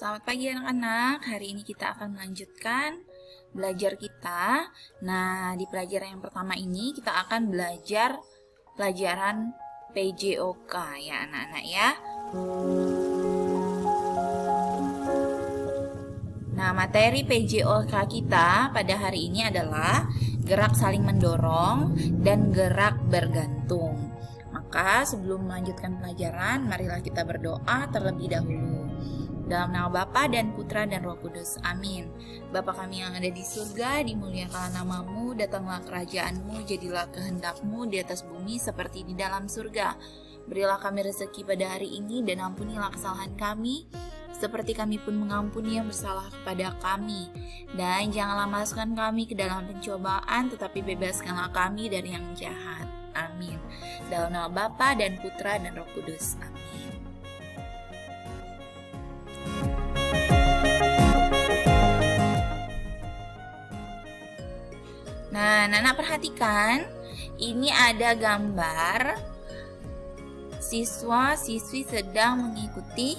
Selamat pagi anak-anak, hari ini kita akan melanjutkan belajar kita. Nah, di pelajaran yang pertama ini kita akan belajar pelajaran PJOK ya anak-anak ya. Nah, materi PJOK kita pada hari ini adalah gerak saling mendorong dan gerak bergantung. Maka sebelum melanjutkan pelajaran, marilah kita berdoa terlebih dahulu. Dalam nama Bapa dan Putra dan Roh Kudus. Amin. Bapa kami yang ada di surga, dimuliakanlah namamu, datanglah kerajaanmu, jadilah kehendakmu di atas bumi seperti di dalam surga. Berilah kami rezeki pada hari ini dan ampunilah kesalahan kami, seperti kami pun mengampuni yang bersalah kepada kami. Dan janganlah masukkan kami ke dalam pencobaan, tetapi bebaskanlah kami dari yang jahat. Amin. Dalam nama Bapa dan Putra dan Roh Kudus. Amin. Nah, Nana perhatikan, ini ada gambar siswa-siswi sedang mengikuti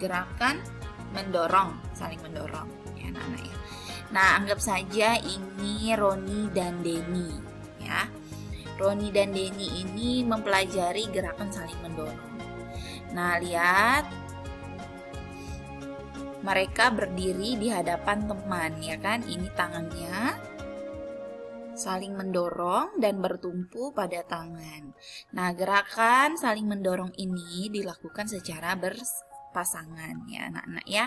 gerakan mendorong, saling mendorong ya Nana ya. Nah, anggap saja ini Roni dan Denny ya. Roni dan Denny ini mempelajari gerakan saling mendorong. Nah, lihat, mereka berdiri di hadapan teman, ya kan? Ini tangannya saling mendorong dan bertumpu pada tangan. Nah, gerakan saling mendorong ini dilakukan secara berpasangan, ya anak-anak ya.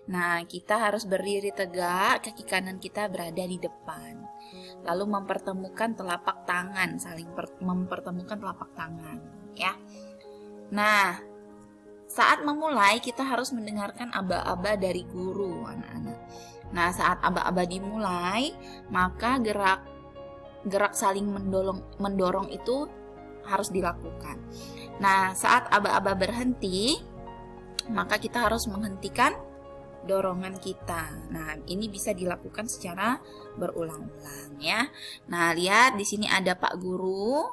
Nah, kita harus berdiri tegak, kaki kanan kita berada di depan. Lalu mempertemukan telapak tangan, saling mempertemukan telapak tangan, ya. Nah, saat memulai kita harus mendengarkan aba-aba dari guru anak-anak. Nah, saat aba-aba dimulai, maka gerak saling mendorong itu harus dilakukan. Nah, saat aba-aba berhenti, maka kita harus menghentikan dorongan kita. Nah, ini bisa dilakukan secara berulang-ulang ya. Nah, lihat di sini ada Pak Guru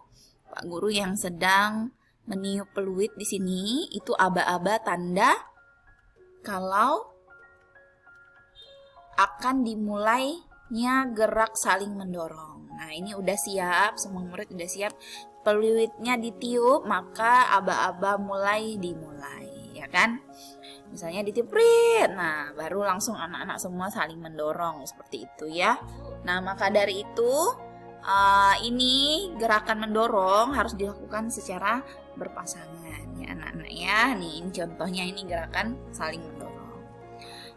yang sedang meniup peluit di sini. Itu aba-aba tanda kalau akan dimulainya gerak saling mendorong. Nah, ini udah siap, semua murid udah siap. Peluitnya ditiup, maka aba-aba dimulai, ya kan? Misalnya ditiup, nah baru langsung anak-anak semua saling mendorong seperti itu ya. Nah, maka dari itu ini gerakan mendorong harus dilakukan secara berpasangan ya anak-anak ya. Nih, ini contohnya, ini gerakan saling mendorong.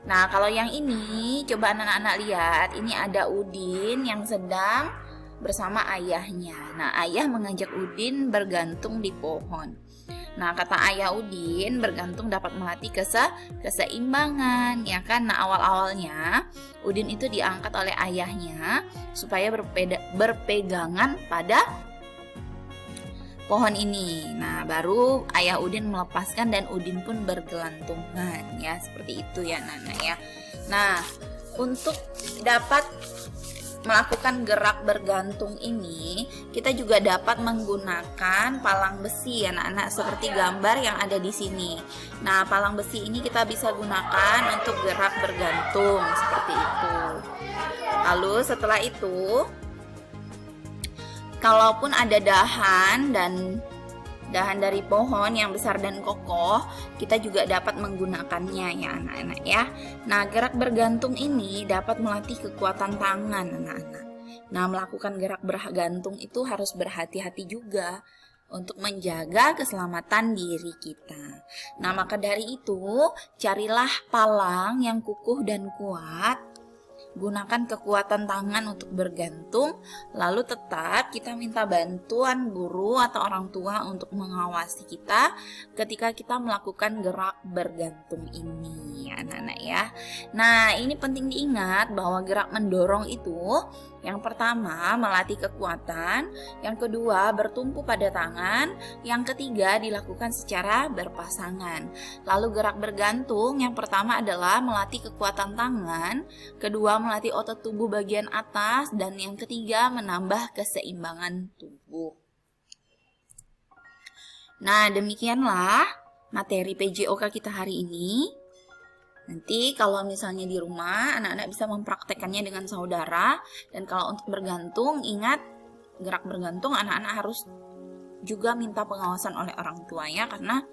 Nah, kalau yang ini coba anak-anak lihat, ini ada Udin yang sedang bersama ayahnya. Nah, ayah mengajak Udin bergantung di pohon. Nah, kata ayah Udin, bergantung dapat melatih keseimbangan, ya kan? Nah, awal-awalnya Udin itu diangkat oleh ayahnya supaya berpegangan pada pohon ini. Nah, baru ayah Udin melepaskan dan Udin pun bergelantungan, ya, seperti itu ya, Nana ya. Nah, untuk dapat melakukan gerak bergantung ini, kita juga dapat menggunakan palang besi anak-anak seperti gambar yang ada di sini. Nah, palang besi ini kita bisa gunakan untuk gerak bergantung seperti itu. Lalu setelah itu, kalaupun ada dahan dari pohon yang besar dan kokoh, kita juga dapat menggunakannya ya anak-anak ya. Nah, gerak bergantung ini dapat melatih kekuatan tangan anak-anak. Nah, melakukan gerak bergantung itu harus berhati-hati juga untuk menjaga keselamatan diri kita. Nah, maka dari itu, carilah palang yang kukuh dan kuat. Gunakan kekuatan tangan untuk bergantung, lalu tetap kita minta bantuan guru atau orang tua untuk mengawasi kita ketika kita melakukan gerak bergantung ini, anak-anak ya. Nah, ini penting diingat bahwa gerak mendorong itu yang pertama melatih kekuatan, yang kedua bertumpu pada tangan, yang ketiga dilakukan secara berpasangan. Lalu gerak bergantung yang pertama adalah melatih kekuatan tangan, kedua melatih otot tubuh bagian atas, dan yang ketiga menambah keseimbangan tubuh. Nah, demikianlah materi PJOK kita hari ini. Nanti kalau misalnya di rumah, anak-anak bisa mempraktekannya dengan saudara. Dan kalau untuk bergantung, ingat gerak bergantung anak-anak harus juga minta pengawasan oleh orang tuanya karena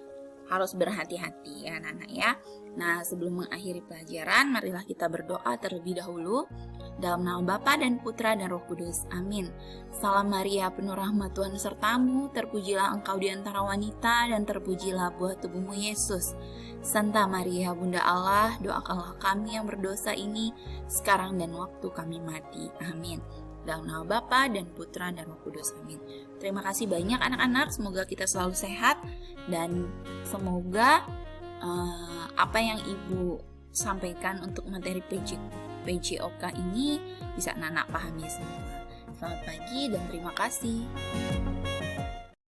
harus berhati-hati ya anak-anak ya. Nah, sebelum mengakhiri pelajaran, marilah kita berdoa terlebih dahulu. Dalam nama Bapa dan Putra dan Roh Kudus. Amin. Salam Maria, penuh rahmat, Tuhan sertamu, terpujilah engkau di antara wanita dan terpujilah buah tubuhmu Yesus. Santa Maria, Bunda Allah, doakanlah kami yang berdosa ini sekarang dan waktu kami mati. Amin. Dalam nama Bapa dan Putra dan Roh Kudus. Amin. Terima kasih banyak anak-anak, semoga kita selalu sehat dan semoga apa yang Ibu sampaikan untuk materi PJOK ini bisa anak-anak pahami semua. Selamat pagi dan terima kasih.